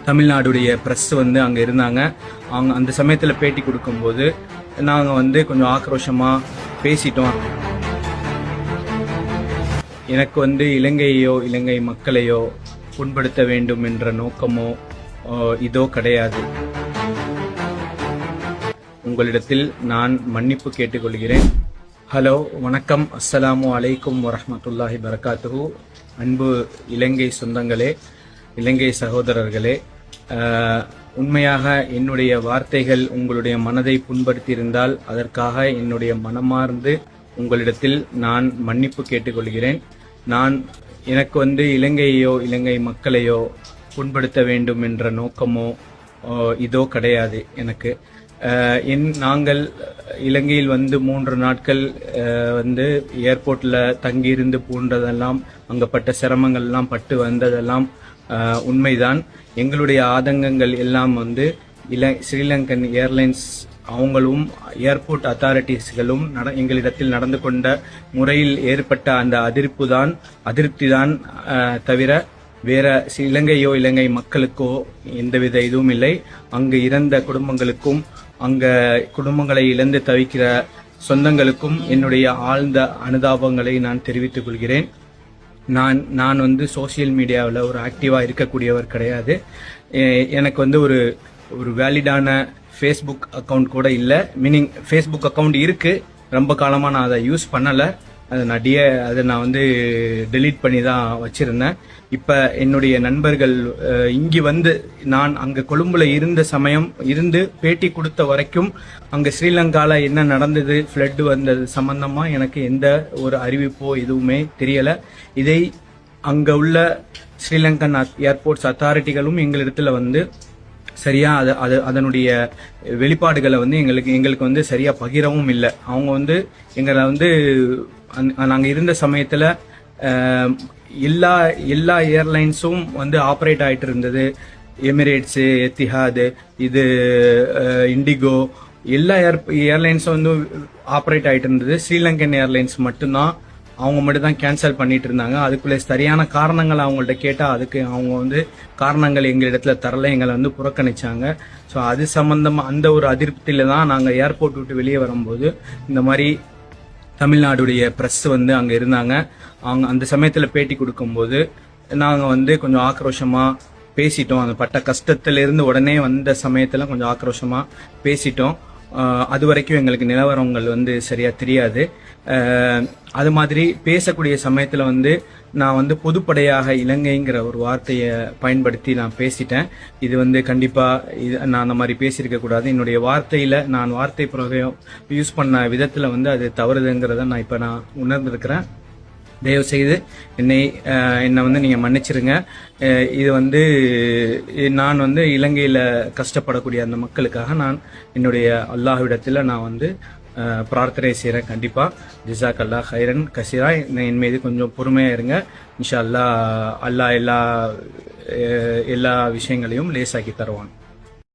தமிழ்நாடுடைய press வந்து அங்கே இருந்தாங்க. அவங்க அந்த சமயத்தில் பேட்டி கொடுக்கும்போது நாங்கள் வந்து கொஞ்சம் ஆக்ரோஷமாக பேசிட்டோம். எனக்கு வந்து இலங்கையோ இலங்கை மக்களையோ புண்படுத்த வேண்டும் என்ற நோக்கமோ இதோ கிடையாது. உங்களிடத்தில் நான் மன்னிப்பு கேட்டுக்கொள்கிறேன். ஹலோ, வணக்கம், அஸ்ஸலாமு அலைக்கும் வரஹ்மத்துல்லாஹி பரகாத்துஹு. அன்பு இலங்கை சொந்தங்களே, இலங்கை சகோதரர்களே, உண்மையாக என்னுடைய வார்த்தைகள் உங்களுடைய மனதை புண்படுத்தியிருந்தால் அதற்காக என்னுடைய மனமார்ந்து உங்களிடத்தில் நான் மன்னிப்பு கேட்டுக்கொள்கிறேன். எனக்கு வந்து இலங்கையோ இலங்கை மக்களையோ புண்படுத்த வேண்டும் என்ற நோக்கமோ இதோ கிடையாது எனக்கு. நாங்கள் இலங்கையில் வந்து 3 நாட்கள் வந்து ஏர்போர்ட்ல தங்கியிருந்து போன்றதெல்லாம் அங்கப்பட்ட சிரமங்கள்லாம் பட்டு வந்ததெல்லாம் உண்மைதான். எங்களுடைய ஆதங்கங்கள் எல்லாம் வந்து ஸ்ரீலங்கன் ஏர்லைன்ஸ் அவங்களும் ஏர்போர்ட் அத்தாரிட்டிஸ்களும் எங்களிடத்தில் நடந்து கொண்ட முறையில் ஏற்பட்ட அந்த அதிருப்தி தான் தவிர வேற இலங்கையோ இலங்கை மக்களுக்கோ எந்தவித இதுவும் இல்லை. அங்கு இறந்த குடும்பங்களுக்கும் அங்க குடும்பங்களை இழந்து தவிக்கிற சொந்தங்களுக்கும் என்னுடைய ஆழ்ந்த அனுதாபங்களை நான் தெரிவித்துக் கொள்கிறேன். நான் வந்து சோசியல் மீடியாவில் ஒரு ஆக்டிவா இருக்கக்கூடியவர் கிடையாது. எனக்கு வந்து ஒரு வேலிடான ஃபேஸ்புக் அக்கவுண்ட் கூட இல்லை. மீனிங் ஃபேஸ்புக் அக்கவுண்ட் இருக்கு, ரொம்ப காலமாக நான் அதை யூஸ் பண்ணலை. அதை நான் வந்து டெலீட் பண்ணி தான் வச்சிருந்தேன். இப்ப என்னுடைய நண்பர்கள் இங்கு வந்து நான் அங்க கொழும்புல இருந்த சமயம் இருந்து பேட்டி கொடுத்த வரைக்கும் அங்க ஸ்ரீலங்கால என்ன நடந்தது, ஃப்ளட் வந்தது சம்பந்தமா எனக்கு எந்த ஒரு அறிவிப்போ எதுவுமே தெரியல. இதை அங்க உள்ள ஸ்ரீலங்கன் ஏர்போர்ட்ஸ் அத்தாரிட்டிகளும் எங்களிடத்துல வந்து சரியா அதனுடைய வெளிப்பாடுகளை வந்து எங்களுக்கு வந்து சரியா பகிரவும் இல்லை. அவங்க வந்து எங்களை வந்து நாங்க இருந்த சமயத்துல எல்லா ஏர்லைன்ஸும் வந்து ஆப்ரேட் ஆயிட்டு இருந்தது. எமிரேட்ஸ், எத்திஹாது, இது இண்டிகோ, எல்லா ஏர்லைன்ஸும் வந்து ஆப்ரேட் ஆயிட்டு இருந்தது. ஸ்ரீலங்கன் ஏர்லைன்ஸ் மட்டும்தான் அவங்க மட்டும் தான் கேன்சல் பண்ணிட்டு இருந்தாங்க. அதுக்குள்ள சரியான காரணங்கள் அவங்கள்ட்ட கேட்டா அதுக்கு அவங்க வந்து காரணங்கள் எங்களிடத்துல தரல, எங்களை வந்து புறக்கணிச்சாங்க. ஸோ அது சம்பந்தமா அந்த ஒரு அதிருப்தியில தான் நாங்க ஏர்போர்ட் விட்டு வெளியே வரும்போது இந்த மாதிரி தமிழ்நாடுடைய ப்ரெஸ் வந்து அங்க இருந்தாங்க. அவங்க அந்த சமயத்துல பேட்டி கொடுக்கும்போது நாங்க வந்து கொஞ்சம் ஆக்ரோஷமா பேசிட்டோம். அந்த பட்ட கஷ்டத்துல இருந்து உடனே வந்த சமயத்துல கொஞ்சம் ஆக்ரோஷமா பேசிட்டோம். அது வரைக்கும் எங்களுக்கு நிலவரங்கள் வந்து சரியா தெரியாது. அது மாதிரி பேசக்கூடிய சமயத்துல வந்து நான் வந்து பொதுப்படையாக இலங்கைங்கிற ஒரு வார்த்தையை பயன்படுத்தி நான் பேசிட்டேன். இது வந்து கண்டிப்பா நான் அந்த மாதிரி பேசியிருக்க கூடாது. என்னுடைய வார்த்தையில நான் வார்த்தை பிரயோகம் யூஸ் பண்ண விதத்துல வந்து அது தவறுதுங்கிறத நான் உணர்ந்திருக்கிறேன். தயவு செய்து என்னை வந்து நீங்க மன்னிச்சிருங்க. இது வந்து நான் வந்து இலங்கையில கஷ்டப்படக்கூடிய அந்த மக்களுக்காக நான் என்னுடைய அல்லாஹ்விடத்துல நான் வந்து பிரார்த்தனை செய்யறேன். கண்டிப்பா ஜிசாக் அல்லாஹ் ஹைரன் கசீரா. என் மீது கொஞ்சம் பொறுமையா இருங்க. இன்ஷா அல்லாஹ் எல்லா விஷயங்களையும் லேசாக்கி தருவான்.